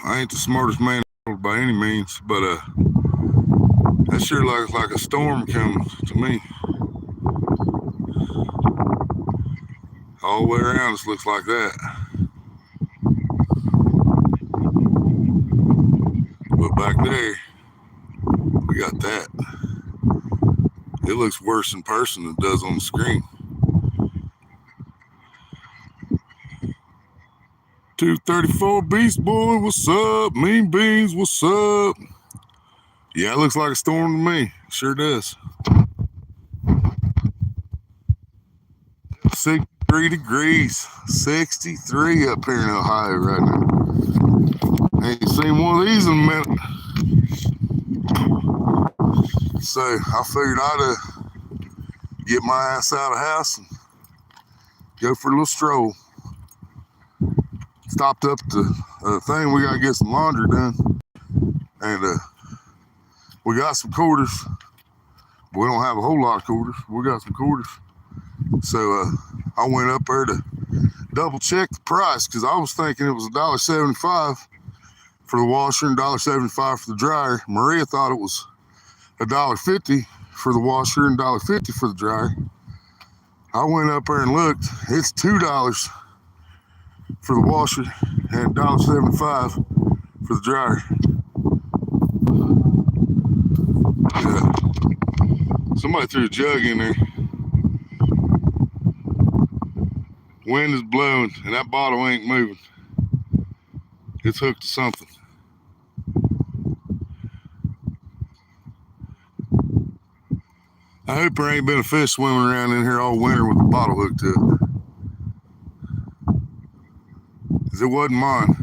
I ain't the smartest man in the world by any means, but that sure looks like a storm coming to me. All the way around, this looks like that. But back there, we got that. It looks worse in person than it does on the screen. 234 Beast Boy, what's up? Mean Beans, what's up? Yeah, it looks like a storm to me. Sure does. 63 degrees. 63 up here in Ohio right now. Ain't seen one of these in a minute. So I figured I'd get my ass out of the house and go for a little stroll. Stopped up at the thing. We got to get some laundry done. And we got some quarters. We don't have a whole lot of quarters. We got some quarters. So I went up there to double check the price because I was thinking it was $1.75 for the washer and $1.75 for the dryer. Maria thought it was $1.50 for the washer and $1.50 for the dryer. I went up there and looked. It's $2 for the washer and $1.75 for the dryer. Yeah. Somebody threw a jug in there. Wind is blowing and that bottle ain't moving. It's hooked to something. I hope there ain't been a fish swimming around in here all winter with the bottle hooked to it. Because it wasn't mine.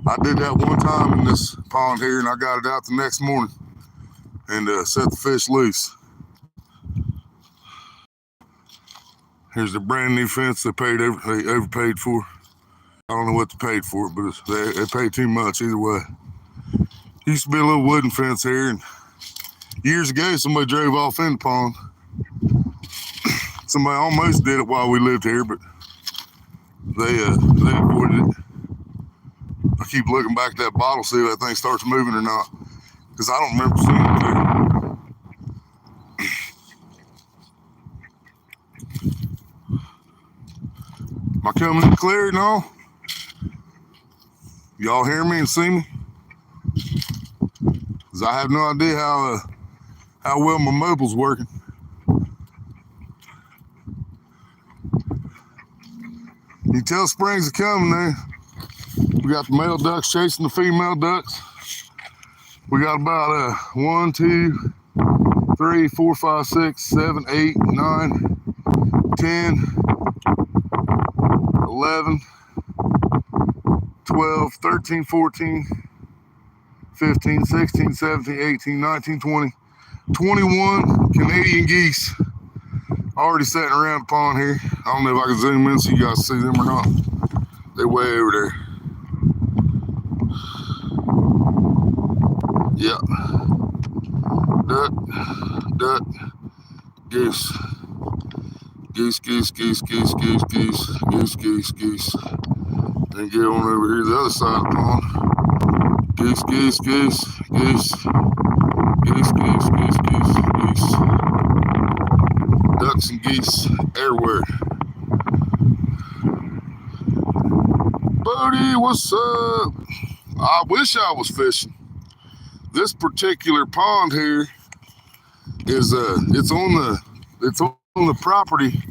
I did that one time in this pond here and I got it out the next morning and set the fish loose. Here's the brand new fence they overpaid for. I don't know what they paid for it, but they paid too much either way. Used to be a little wooden fence here, and years ago somebody drove off in the pond. Somebody almost did it while we lived here, but they avoided it. I keep looking back at that bottle, see if that thing starts moving or not, because I don't remember seeing it there. Am I coming in clear and all? Y'all hear me and see me? Because I have no idea how well my mobile's working. You tell spring's coming there. We got the male ducks chasing the female ducks. We got about 1, 2, 3, 4, 5, 6, 7, 8, 9, 10, 11, 12, 13, 14, 15, 16, 17, 18, 19, 20, 21 Canadian geese already sitting around the pond here. I don't know if I can zoom in so you guys see them or not. They're way over there. Yeah. Duck, goose. Goose. Then get on over here to the other side of the pond. Goose. Ducks and geese everywhere. Bodie, what's up? I wish I was fishing. This particular pond here is it's on the property,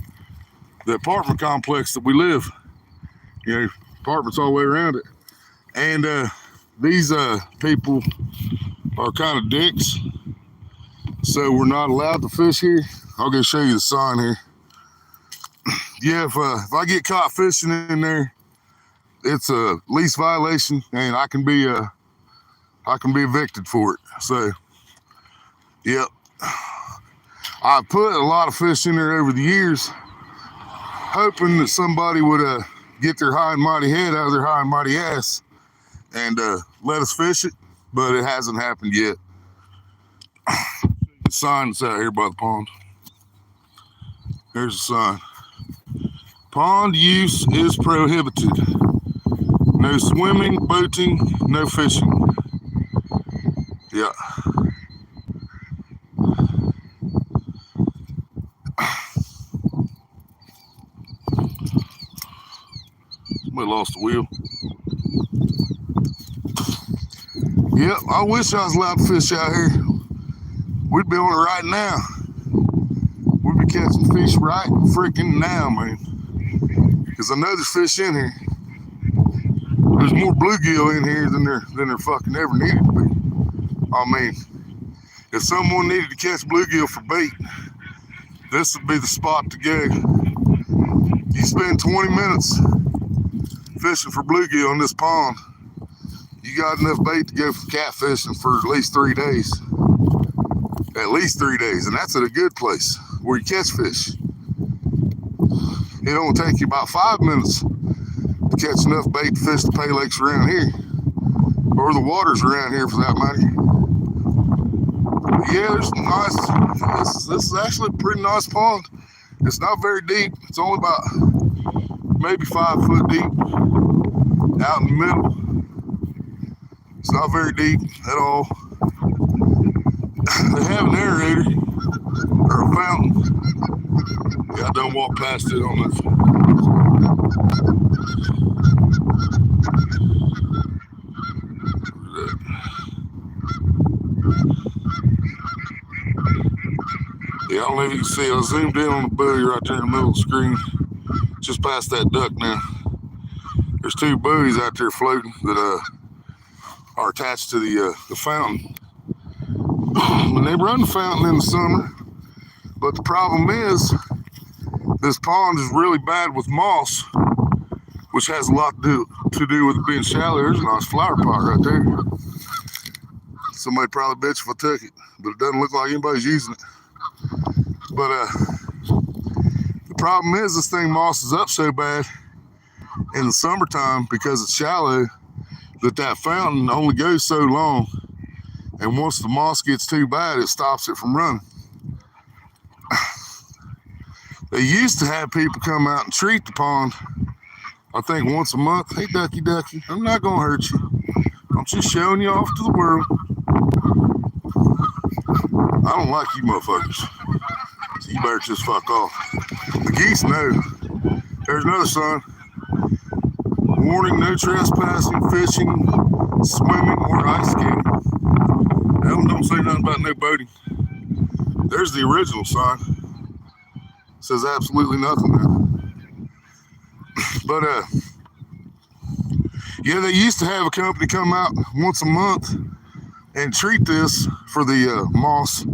the apartment complex that we live. You know, apartments all the way around it. And these people are kind of dicks, so we're not allowed to fish here. I'll go show you the sign here. Yeah, if I get caught fishing in there, it's a lease violation, and I can be evicted for it. So, yep. I've put a lot of fish in there over the years, hoping that somebody would get their high and mighty head out of their high and mighty ass and let us fish it, but it hasn't happened yet. The sign that's out here by the pond. There's a sign. Pond use is prohibited. No swimming, boating, no fishing. Yeah. Somebody lost the wheel. Yep, I wish I was allowed to fish out here. We'd be on it right now. We'd be catching fish right freaking now, man. Because I know there's fish in here. There's more bluegill in here than there fucking ever needed to be. I mean, if someone needed to catch bluegill for bait, this would be the spot to go. You spend 20 minutes fishing for bluegill in this pond, you got enough bait to go for catfishing for at least 3 days. At least 3 days, and that's at a good place where you catch fish. It only take you about 5 minutes to catch enough bait to fish the pay lakes around here, or the waters around here for that matter. But yeah, there's some nice. This is actually a pretty nice pond. It's not very deep. It's only about maybe 5 foot deep out in the middle. It's not very deep at all. They have an aerator or a fountain. Yeah, I done walked past it on this. Yeah, I don't know if you can see it. I zoomed in on the buoy right there in the middle of the screen, just past that duck now. There's 2 buoys out there floating that are attached to the fountain. And they run the fountain in the summer, but the problem is this pond is really bad with moss, which has a lot to do with it being shallow. There's a nice flower pot right there. Somebody probably bet you if I took it, but it doesn't look like anybody's using it. But the problem is this thing mosses up so bad in the summertime because it's shallow that fountain only goes so long. And once the moss gets too bad, it stops it from running. They used to have people come out and treat the pond, I think once a month. Hey, ducky, I'm not going to hurt you. I'm just showing you off to the world. I don't like you motherfuckers. So you better just fuck off. The geese know. There's another sign. Warning, no trespassing, fishing, swimming, or ice skating. That one don't say nothing about no boating. There's the original sign. It says absolutely nothing now. But yeah, they used to have a company come out once a month and treat this for the moss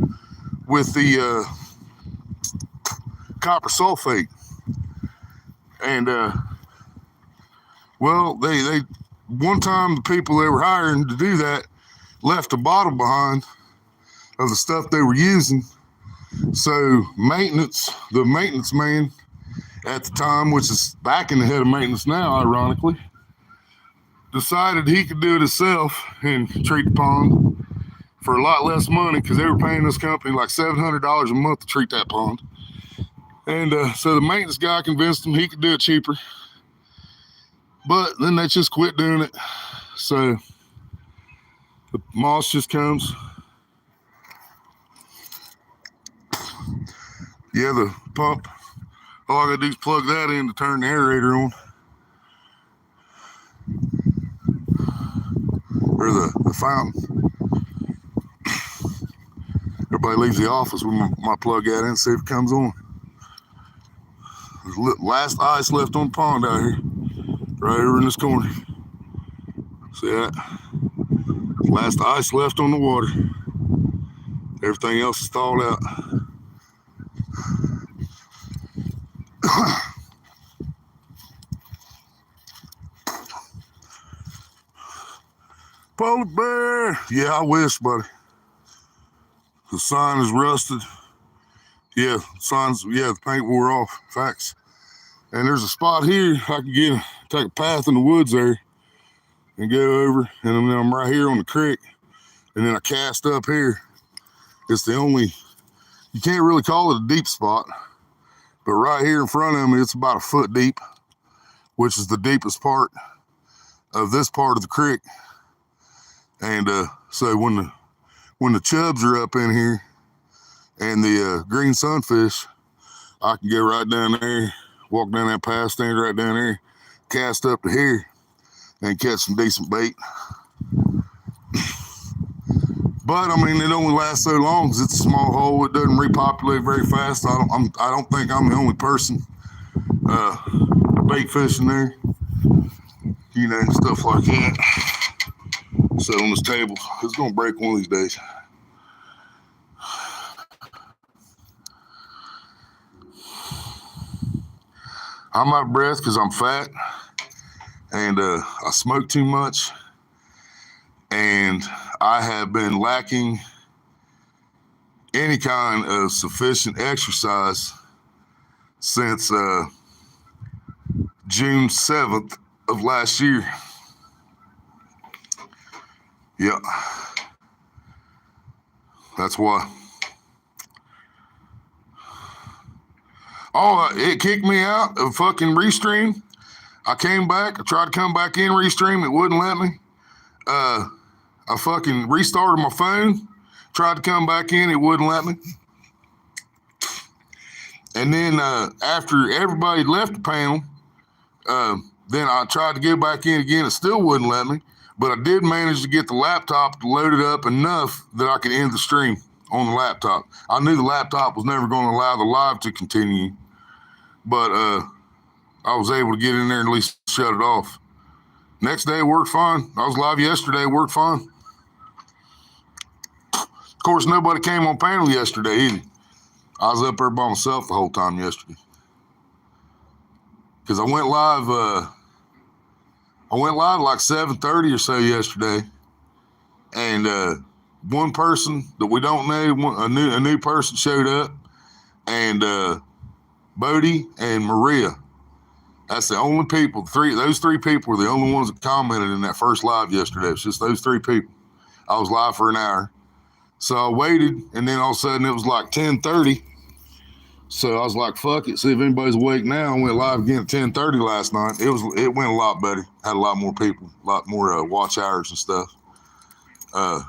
with the copper sulfate. And well, they one time the people they were hiring to do that left a bottle behind of the stuff they were using. So the maintenance man at the time, which is back in the head of maintenance now, ironically, decided he could do it himself and treat the pond for a lot less money because they were paying this company like $700 a month to treat that pond. And so the maintenance guy convinced him he could do it cheaper. But then they just quit doing it. So the moss just comes. Yeah, the pump. All I gotta do is plug that in to turn the aerator on. Or the fountain. Everybody leaves the office with my plug that in and see if it comes on. There's last ice left on the pond out here. Right over in this corner. See that? Last ice left on the water. Everything else is thawed out. Polar bear. Yeah, I wish, buddy. The sign is rusted. Yeah, the paint wore off. Facts. And there's a spot here I can take a path in the woods there and go over, and then I'm right here on the creek, and then I cast up here. It's the only, you can't really call it a deep spot, But right here in front of me, it's about a foot deep, which is the deepest part of this part of the creek. And so when the chubs are up in here and the green sunfish, I can get right down there, walk down that path, stand right down there, cast up to here, and catch some decent bait. But I mean, it only lasts so long because it's a small hole. It doesn't repopulate very fast. I don't think I'm the only person bait fishing there. You know, stuff like that. Sit on this table. It's gonna break one of these days. I'm out of breath because I'm fat and I smoke too much, and I have been lacking any kind of sufficient exercise since June 7th of last year. Yeah, that's why. Oh, it kicked me out of fucking Restream. I came back. I tried to come back in Restream. It wouldn't let me. I fucking restarted my phone. Tried to come back in. It wouldn't let me. And then after everybody left the panel, then I tried to get back in again. It still wouldn't let me. But I did manage to get the laptop loaded up enough that I could end the stream on the laptop. I knew the laptop was never going to allow the live to continue. But I was able to get in there and at least shut it off. Next day, it worked fine. I was live yesterday, it worked fine. Of course, nobody came on panel yesterday either. I was up there by myself the whole time yesterday. Because I went live like 7:30 or so yesterday. And one person that we don't know, a new person showed up. And Bodie and Maria. That's the only people. Those three people were the only ones that commented in that first live yesterday. It's just those three people. I was live for an hour. So I waited, and then all of a sudden it was like 10:30. So I was like, fuck it, see if anybody's awake now. I went live again at 10:30 last night. It went a lot better. Had a lot more people, a lot more watch hours and stuff. I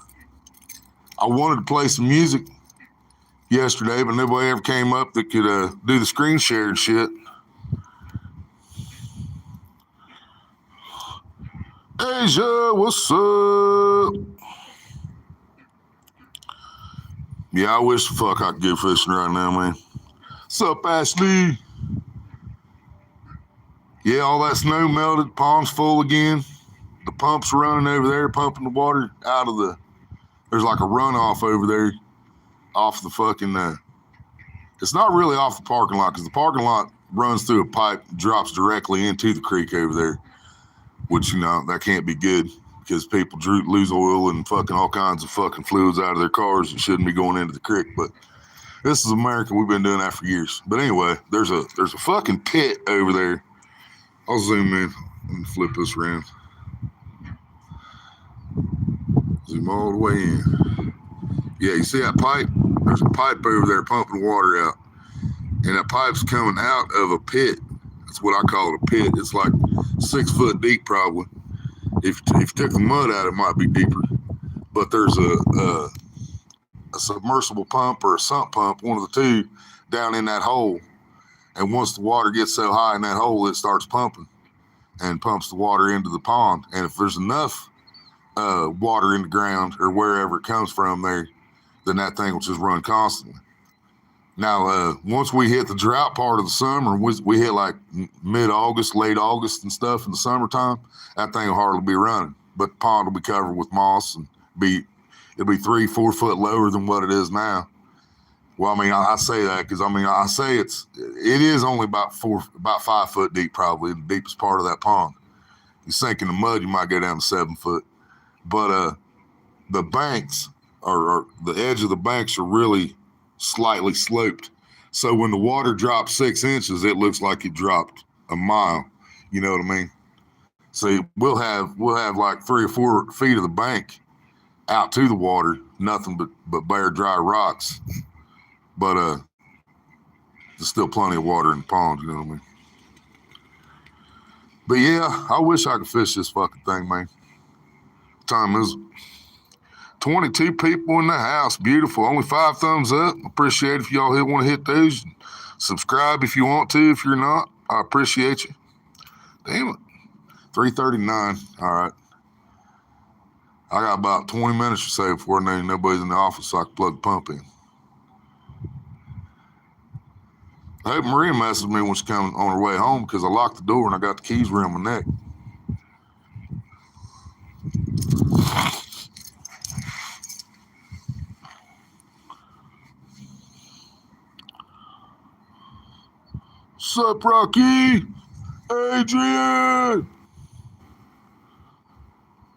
wanted to play some music yesterday, but nobody ever came up that could do the screen share and shit. Asia, what's up? Yeah, I wish the fuck I could go fishing right now, man. What's up, Ashley? Yeah, all that snow melted, pond's full again. The pump's running over there, pumping the water out of there's like a runoff over there off the fucking, it's not really off the parking lot because the parking lot runs through a pipe, drops directly into the creek over there, which, you know, that can't be good because people lose oil and fucking all kinds of fucking fluids out of their cars and shouldn't be going into the creek. But this is America. We've been doing that for years. But anyway, there's a fucking pit over there. I'll zoom in. Let me flip this around. Zoom all the way in. Yeah, you see that pipe? There's a pipe over there pumping water out. And that pipe's coming out of a pit. That's what I call it, a pit. It's like 6 foot deep probably. If you took the mud out, it might be deeper. But there's a submersible pump or a sump pump, one of the two, down in that hole. And once the water gets so high in that hole, it starts pumping and pumps the water into the pond. And if there's enough water in the ground or wherever it comes from there, then that thing will just run constantly. Now, once we hit the drought part of the summer, we hit like mid-August, late August and stuff in the summertime, that thing will hardly be running. But the pond will be covered with moss and it'll be 3-4 foot lower than what it is now. Well, I mean, I say that because I say it is only about 5 foot deep, probably the deepest part of that pond. You sink in the mud, you might go down to 7 foot. But the banks or the edge of the banks are really slightly sloped. So when the water drops 6 inches, it looks like it dropped a mile. You know what I mean? So we'll have like 3 or 4 feet of the bank out to the water, nothing but bare dry rocks. But there's still plenty of water in the pond, you know what I mean? But yeah, I wish I could fish this fucking thing, man. Time is 22 people in the house. Beautiful. Only 5 thumbs up. Appreciate if y'all want to hit those. Subscribe if you want to. If you're not, I appreciate you. Damn it. 3:39. All right. I got about 20 minutes or so before nobody's in the office so I can plug the pump in. I hope Maria messaged me when she comes on her way home because I locked the door and I got the keys around my neck. Sup, Rocky? Adrian!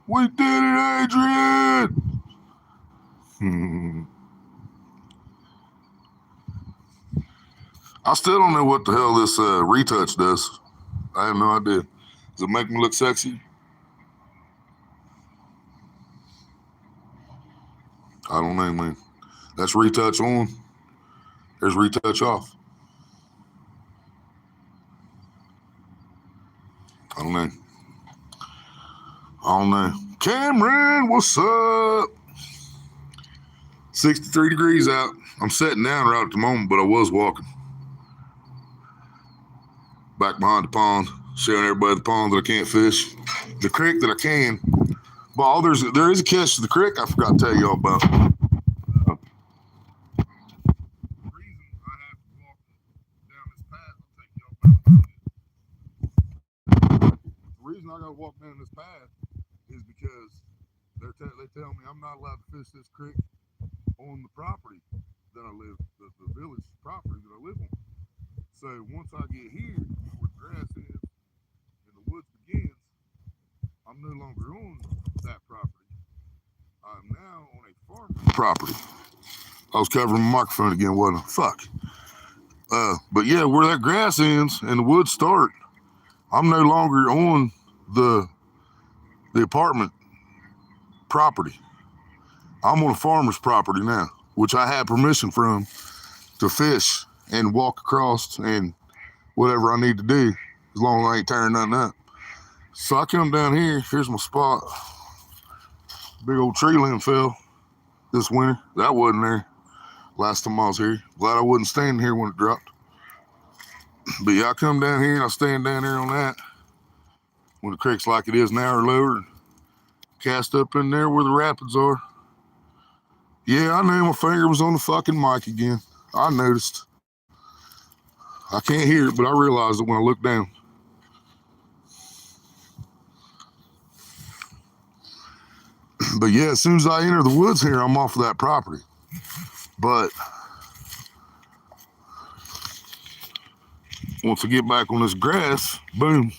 We did it, Adrian! I still don't know what the hell this retouch does. I have no idea. Does it make me look sexy? I don't know, man. That's retouch on. There's retouch off. I don't know. Cameron, what's up? 63 degrees out. I'm sitting down right at the moment, but I was walking. Back behind the pond, showing everybody the pond that I can't fish. The creek that I can. Well, there is a catch to the creek I forgot to tell y'all about. The reason I have to walk down this path, I'll take y'all back. The reason I got to walk down this path is because they tell me I'm not allowed to fish this creek on the property that I live, the village property that I live on. So once I get here, where the grass is and the woods begins, I'm no longer on that property. I'm now on a farmer's property. I was covering my microphone again, wasn't I? Fuck. But yeah, where that grass ends and the woods start, I'm no longer on the apartment property. I'm on a farmer's property now, which I have permission from to fish and walk across and whatever I need to do, as long as I ain't tearing nothing up. So I come down here, here's my spot. Big old tree limb fell this winter. That wasn't there last time I was here. Glad I wasn't standing here when it dropped. But yeah, I come down here and I stand down there on that when the creek's like it is now or lower. Cast up in there where the rapids are. Yeah, I knew my finger was on the fucking mic again. I noticed. I can't hear it, but I realized it when I looked down. But yeah, as soon as I enter the woods here, I'm off of that property. But once I get back on this grass, boom,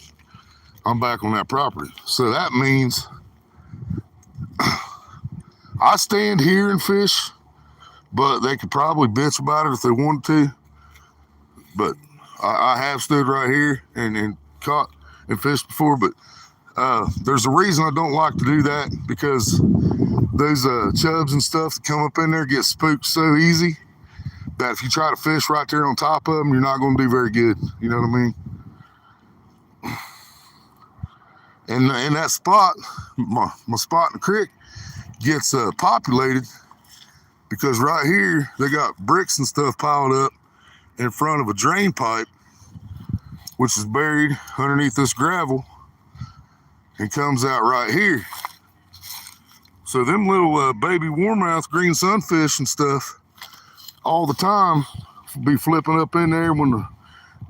I'm back on that property. So that means I stand here and fish, but they could probably bitch about it if they wanted to. But I have stood right here and caught and fished before, but there's a reason I don't like to do that, because those chubs and stuff that come up in there get spooked so easy that if you try to fish right there on top of them, you're not going to do very good. You know what I mean? And that spot, my spot in the creek, gets populated because right here they got bricks and stuff piled up in front of a drain pipe, which is buried underneath this gravel and comes out right here. So them little baby warmouth green sunfish and stuff all the time be flipping up in there when they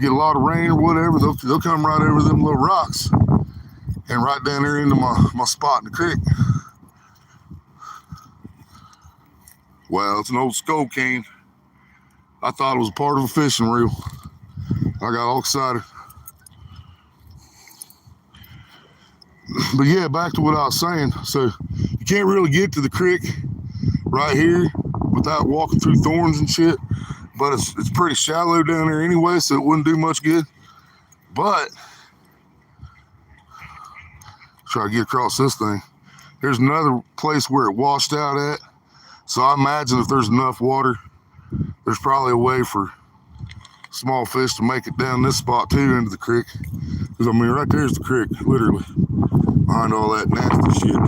get a lot of rain or whatever. They'll come right over them little rocks and right down there into my spot in the creek. Well, it's an old skull cane. I thought it was a part of a fishing reel. I got all excited. But yeah, back to what I was saying. So you can't really get to the creek right here without walking through thorns and shit. But it's pretty shallow down there anyway, so it wouldn't do much good. But try to get across this thing. There's another place where it washed out at. So I imagine if there's enough water, there's probably a way for small fish to make it down this spot too into the creek. Because I mean, right there's the creek, literally, behind all that nasty shit,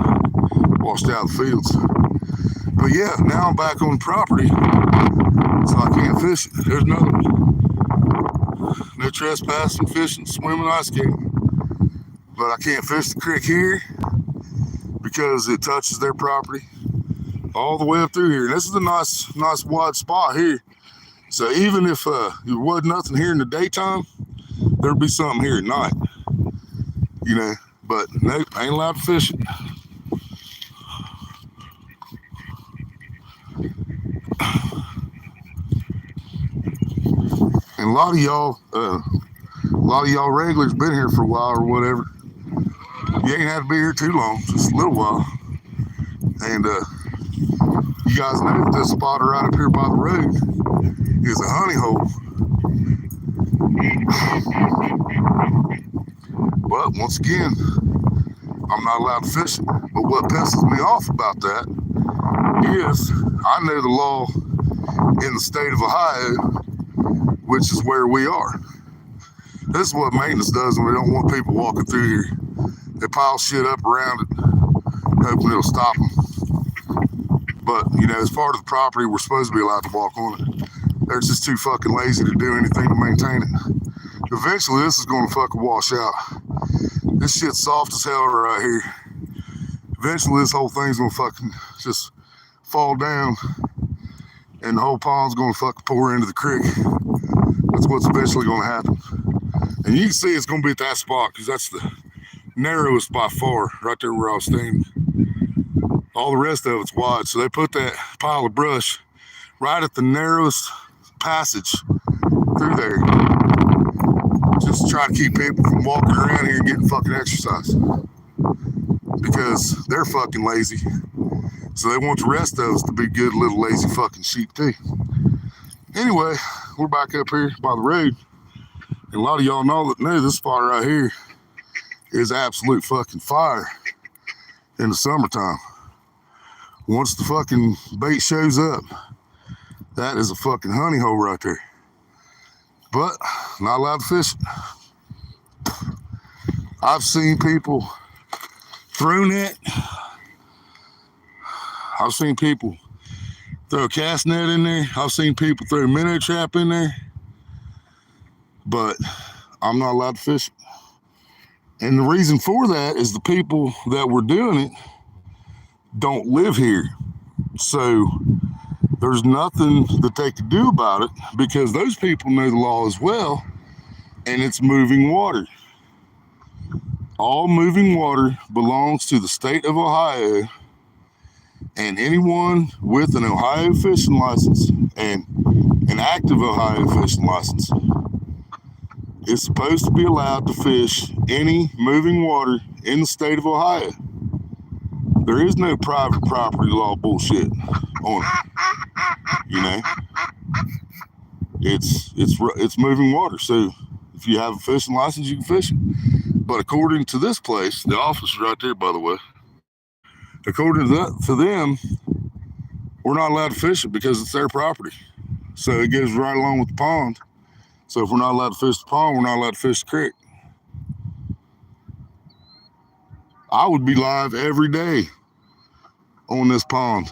washed out the fields. But yeah, now I'm back on the property, so I can't fish it. There's another one. No trespassing, fishing, swimming, ice skating. But I can't fish the creek here because it touches their property all the way up through here. And this is a nice wide spot here. So even if there wasn't nothing here in the daytime, there'd be something here at night, you know. But nope, I ain't allowed to fish it. And a lot of y'all regulars been here for a while or whatever. You ain't had to be here too long, just a little while. And you guys know that this spot right up here by the road is a honey hole. But once again, I'm not allowed to fish it. But what pisses me off about that is I know the law in the state of Ohio, which is where we are. This is what maintenance does when we don't want people walking through here. They pile shit up around it, hoping it'll stop them. But, you know, as part of the property, we're supposed to be allowed to walk on it. They're just too fucking lazy to do anything to maintain it. Eventually, this is going to fucking wash out. This shit's soft as hell right here. Eventually, this whole thing's going to fucking just fall down, and the whole pond's going to fucking pour into the creek. That's what's eventually going to happen. And you can see it's going to be at that spot because that's the narrowest by far, right there where I was standing. All the rest of it's wide, so they put that pile of brush right at the narrowest passage through there, just to try to keep people from walking around here and getting fucking exercise, because they're fucking lazy, so they want the rest of us to be good little lazy fucking sheep too. Anyway, we're back up here by the road, and a lot of y'all know this spot right here is absolute fucking fire in the summertime. Once the fucking bait shows up, that is a fucking honey hole right there. But not allowed to fish it. I've seen people throw net. I've seen people throw a cast net in there. I've seen people throw a minnow trap in there. But I'm not allowed to fish it. And the reason for that is the people that were doing it don't live here. So there's nothing that they could do about it because those people know the law as well, and it's moving water. All moving water belongs to the state of Ohio, and anyone with an Ohio fishing license and an active Ohio fishing license is supposed to be allowed to fish any moving water in the state of Ohio. There is no private property law bullshit on it. You know, it's moving water. So if you have a fishing license, you can fish it. But according to this place, the office is right there, by the way. According to them, we're not allowed to fish it because it's their property. So it goes right along with the pond. So if we're not allowed to fish the pond, we're not allowed to fish the creek. I would be live every day on this pond.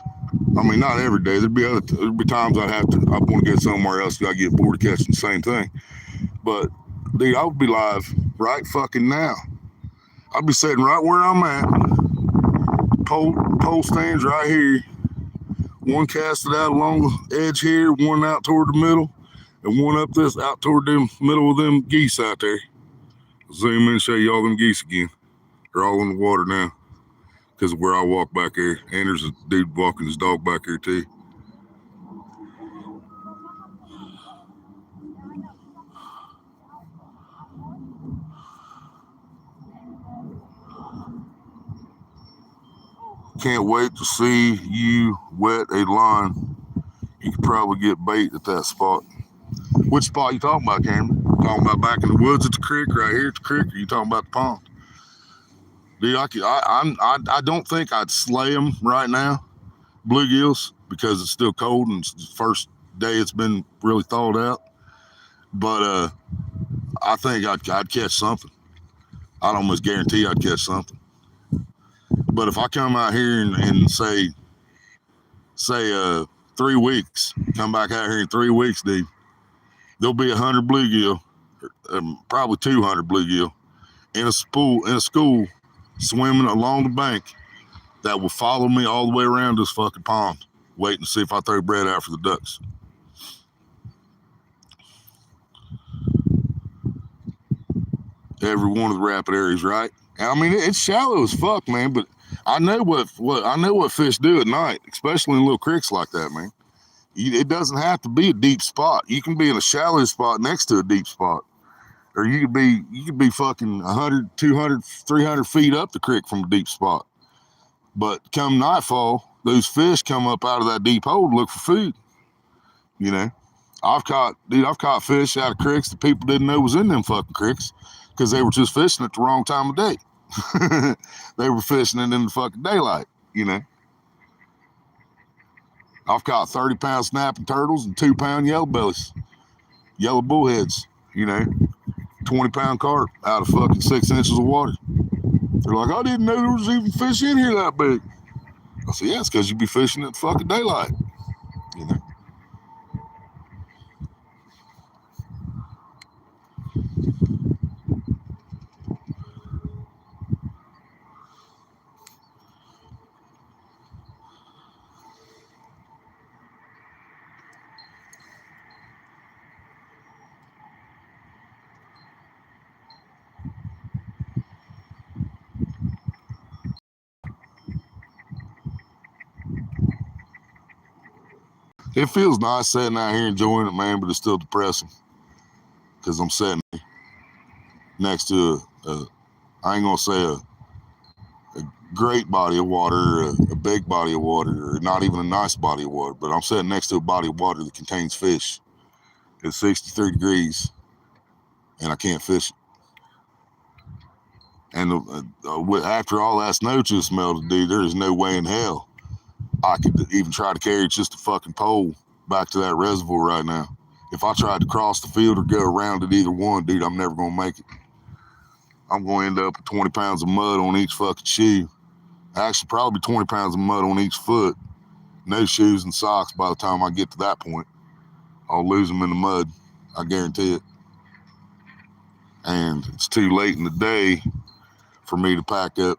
I mean, not every day. There'd be times I want to go somewhere else because I get bored of catching the same thing. But dude, I would be live right fucking now. I'd be sitting right where I'm at. Pole stands right here. One casted out along the edge here, one out toward the middle, and one up this out toward the middle of them geese out there. Zoom in and show you all them geese again. They're all in the water now because of where I walk back there. And there's a dude walking his dog back here too. Can't wait to see you wet a line. You could probably get bait at that spot. Which spot you talking about, Cameron? Talking about back in the woods at the creek, right here at the creek, or you talking about the pond? Dude, I don't think I'd slay them right now, bluegills, because it's still cold and it's the first day it's been really thawed out. But I think I'd catch something. I'd almost guarantee I'd catch something. But if I come out here and say 3 weeks, come back out here in 3 weeks, dude, there'll be 100 bluegill, probably 200 bluegill in a school swimming along the bank that will follow me all the way around this fucking pond, waiting to see if I throw bread out for the ducks. Every one of the rapid areas, right? And I mean, it's shallow as fuck, man. But I know what fish do at night, especially in little creeks like that, man. It doesn't have to be a deep spot. You can be in a shallow spot next to a deep spot, or you could be fucking 100, 200, 300 feet up the creek from a deep spot. But come nightfall, those fish come up out of that deep hole to look for food. You know, I've caught fish out of creeks that people didn't know was in them fucking creeks because they were just fishing at the wrong time of day. They were fishing it in the fucking daylight, you know. I've caught 30-pound snapping turtles and 2-pound yellow bellies, yellow bullheads, you know, 20-pound carp out of fucking 6 inches of water. They're like, I didn't know there was even fish in here that big. I said, yeah, it's because you be fishing at fucking daylight, you know. It feels nice sitting out here enjoying it, man, but it's still depressing because I'm sitting next to I ain't gonna say a great body of water, a big body of water, or not even a nice body of water, but I'm sitting next to a body of water that contains fish. It's 63 degrees, and I can't fish it. And after all that snow just melted, dude, there is no way in hell I could even try to carry just a fucking pole back to that reservoir right now. If I tried to cross the field or go around it, either one, dude, I'm never gonna make it. I'm gonna end up with 20 pounds of mud on each fucking shoe. Actually, probably 20 pounds of mud on each foot. No shoes and socks by the time I get to that point. I'll lose them in the mud. I guarantee it. And it's too late in the day for me to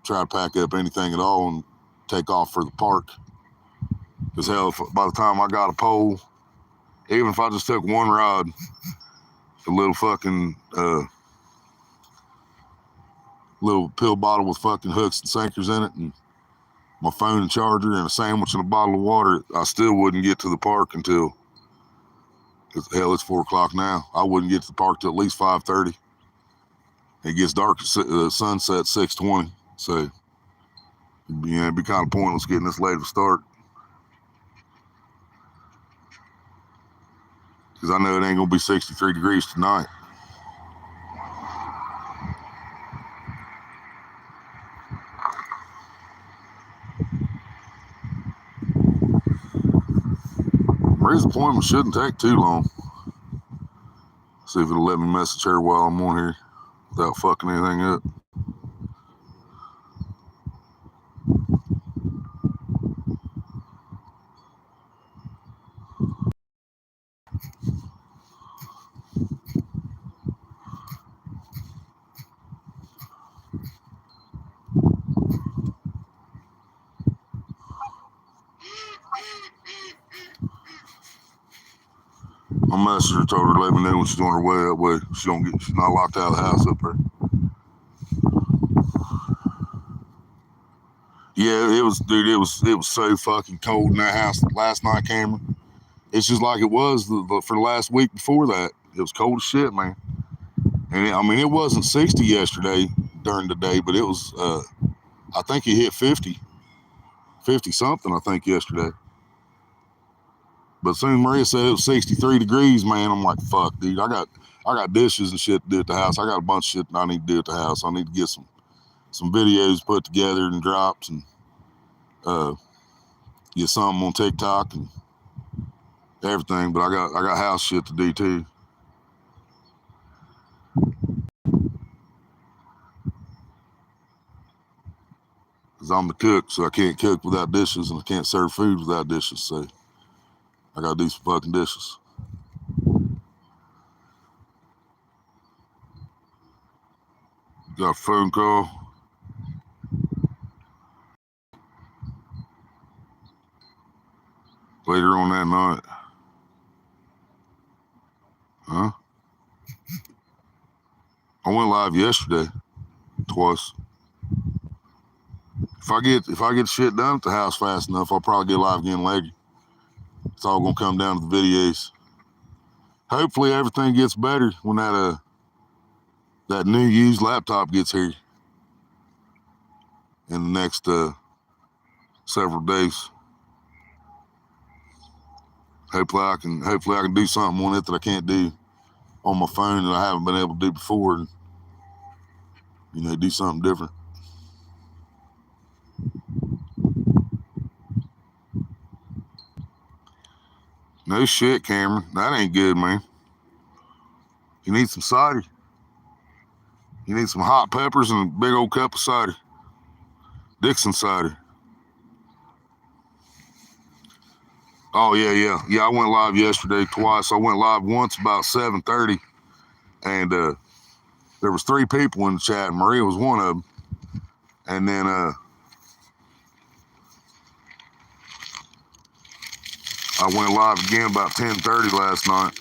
try to pack up anything at all and take off for the park. Because hell, by the time I got a pole, even if I just took one rod, a little fucking little pill bottle with fucking hooks and sinkers in it, and my phone and charger and a sandwich and a bottle of water, I still wouldn't get to the park until, because hell, it's 4 o'clock now. I wouldn't get to the park till at least 5:30. It gets dark, sunset 6:20. So, yeah, it'd be kind of pointless getting this late to start. Because I know it ain't going to be 63 degrees tonight. Ray's appointment shouldn't take too long. See if it'll let me message her while I'm on here without fucking anything up. I messaged her, told her to let me know when she's on her way that way. She's not locked out of the house up there. Yeah, it was, dude. It was so fucking cold in that house last night, Cameron. It's just like it was for the last week before that. It was cold as shit, man. And it wasn't 60 yesterday during the day, but it was. I think it hit 50 something. I think yesterday. But soon Maria said it was 63 degrees, man. I'm like, fuck, dude. I got dishes and shit to do at the house. I got a bunch of shit that I need to do at the house. I need to get some videos put together and drops and get something on TikTok and everything. But I got house shit to do too. I'm the cook, so I can't cook without dishes, and I can't serve food without dishes. So I gotta do some fucking dishes. Got a phone call. Later on that night. Huh? I went live yesterday, twice. If I get shit done at the house fast enough, I'll probably get live again later. It's all gonna come down to the videos. Hopefully everything gets better when that new used laptop gets here in the next several days. Hopefully I can do something on it that I can't do on my phone that I haven't been able to do before, and do something different. No shit, Cameron. That ain't good, man. You need some cider. You need some hot peppers and a big old cup of cider. Dixon cider. Oh, yeah. Yeah, I went live yesterday twice. I went live once about 7:30, and there was 3 people in the chat, and Maria was one of them. And then I went live again about 10:30 last night.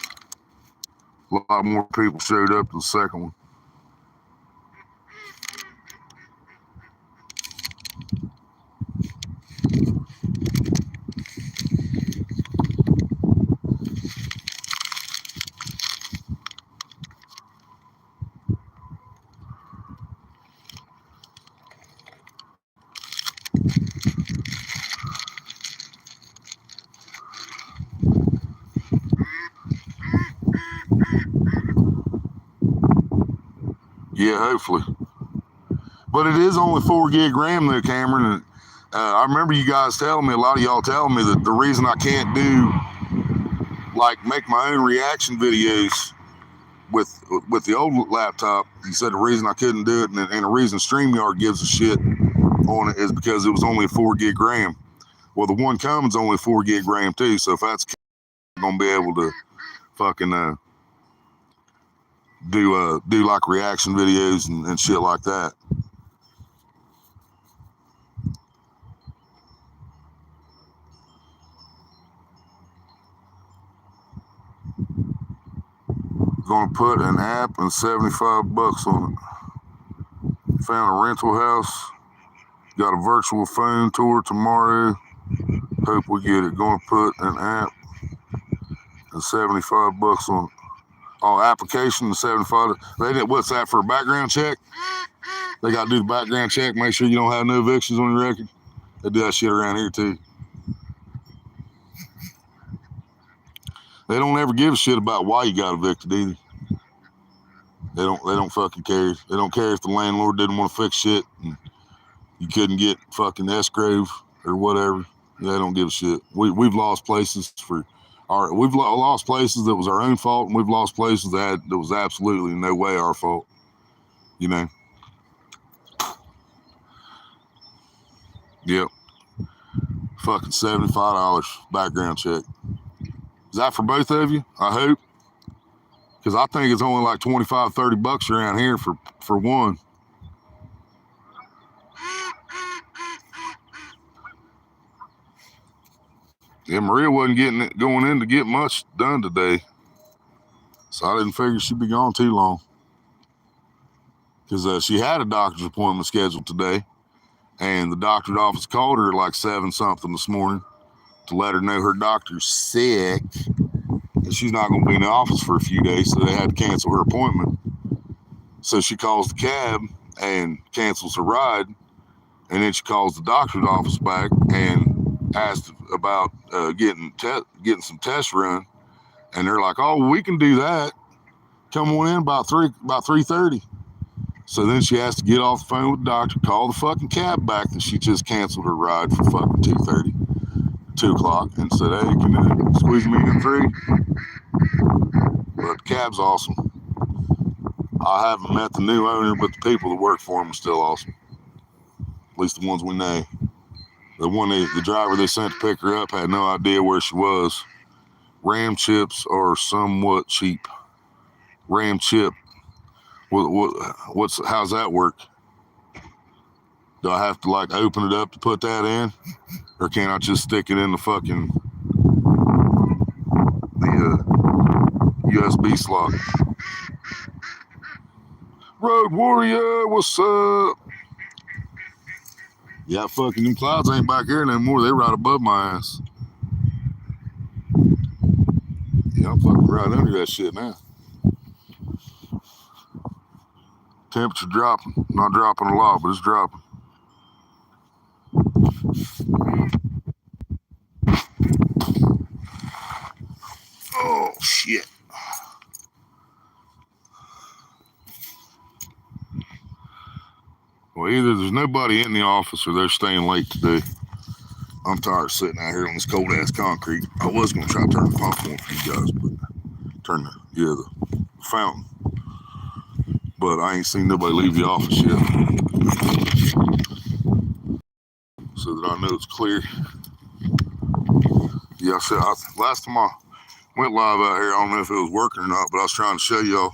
A lot more people showed up to the second one. Yeah, hopefully. But it is only 4 gig RAM though, Cameron. And I remember you guys telling me, a lot of y'all telling me that the reason I can't make my own reaction videos with the old laptop, you said the reason I couldn't do it, and the reason StreamYard gives a shit on it is because it was only a 4 gig RAM. Well, the one common's only 4 gig RAM too, so if that's gonna be able to fucking do like reaction videos and shit like that. Gonna put an app and $75 on it. Found a rental house. Got a virtual phone tour tomorrow. Hope we get it. Gonna put an app and $75 on it. Oh, application and $75. What's that for a background check? They gotta do the background check. Make sure you don't have no evictions on your record. They do that shit around here too. They don't ever give a shit about why you got evicted either. They don't fucking care. They don't care if the landlord didn't want to fix shit and you couldn't get fucking escrow or whatever. They don't give a shit. We've lost places we've lost places that was our own fault, and we've lost places that was absolutely no way our fault. Yep. Fucking $75 background check. Is that for both of you? I hope. Because I think it's only like $25-$30 around here for one. Yeah, Maria wasn't going in to get much done today. So I didn't figure she'd be gone too long. Because she had a doctor's appointment scheduled today. And the doctor's office called her at like 7-something this morning to let her know her doctor's sick. And she's not going to be in the office for a few days. So they had to cancel her appointment. So she calls the cab and cancels her ride. And then she calls the doctor's office back and asked about getting some tests run, and they're like, "Oh, we can do that. Come on in about 3:30." So then she has to get off the phone with the doctor, call the fucking cab back that she just canceled her ride for fucking 2 o'clock, and said, "Hey, can you squeeze me in 3?" But the cab's awesome. I haven't met the new owner, but the people that work for him are still awesome. At least the ones we know. The driver they sent to pick her up had no idea where she was. Ram chips are somewhat cheap. Ram chip. How's that work? Do I have to like open it up to put that in? Or can I just stick it in the fucking USB slot? Road Warrior, what's up? Yeah, fucking them clouds ain't back here no more. They right above my ass. Yeah, I'm fucking right under that shit now. Temperature dropping. Not dropping a lot, but it's dropping. Oh, shit. Well, either there's nobody in the office or they're staying late today. I'm tired of sitting out here on this cold ass concrete. I was gonna try to turn the pump on for you guys, but turn the fountain. But I ain't seen nobody leave the office yet, so that I know it's clear. Yeah, last time I went live out here, I don't know if it was working or not, but I was trying to show y'all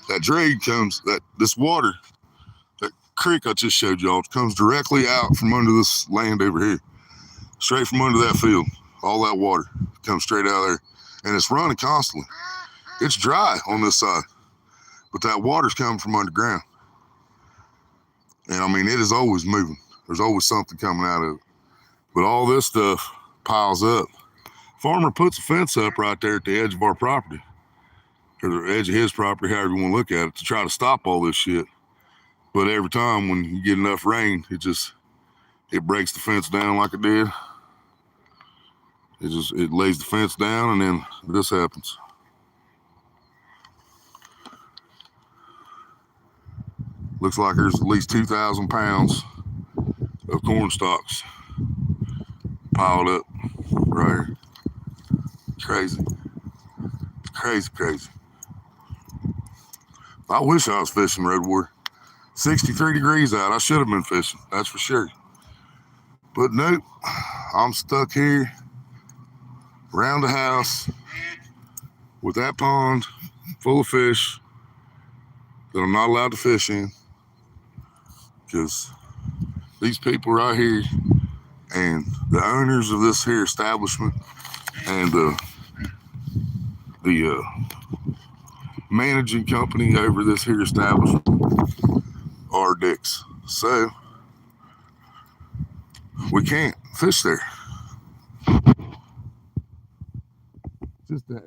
that drain comes, this water, that creek I just showed y'all, comes directly out from under this land over here. Straight from under that field. All that water comes straight out of there. And it's running constantly. It's dry on this side, but that water's coming from underground. And I mean, it is always moving. There's always something coming out of it. But all this stuff piles up. Farmer puts a fence up right there at the edge of our property, or the edge of his property, however you want to look at it, to try to stop all this shit. But every time when you get enough rain, it breaks the fence down like it did. It lays the fence down, and then this happens. Looks like there's at least 2,000 pounds of corn stalks piled up right here. Crazy. Crazy. I wish I was fishing, Road Warrior. 63 degrees out. I should have been fishing, that's for sure. But nope, I'm stuck here around the house with that pond full of fish that I'm not allowed to fish in, because these people right here and the owners of this here establishment and the managing company over this here establishment are dicks. So we can't fish there.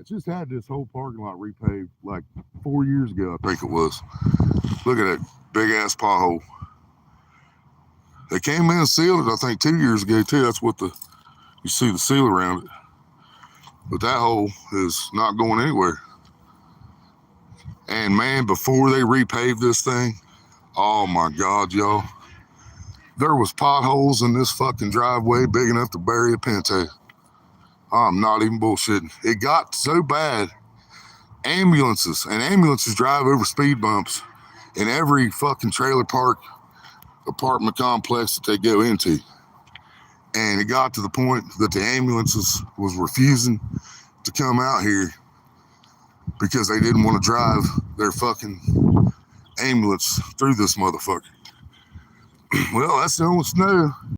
Just had this whole parking lot repaved like 4 years ago, I think it was. Look at that big ass pothole. They came in and sealed it, I think 2 years ago too. That's what you see the seal around it. But that hole is not going anywhere. And man, before they repaved this thing, oh my God, y'all, there was potholes in this fucking driveway big enough to bury a Pinto. I'm not even bullshitting. It got so bad, ambulances drive over speed bumps in every fucking trailer park apartment complex that they go into. And it got to the point that the ambulances was refusing to come out here because they didn't want to drive their fucking ambulance through this motherfucker. Well, that's the only snow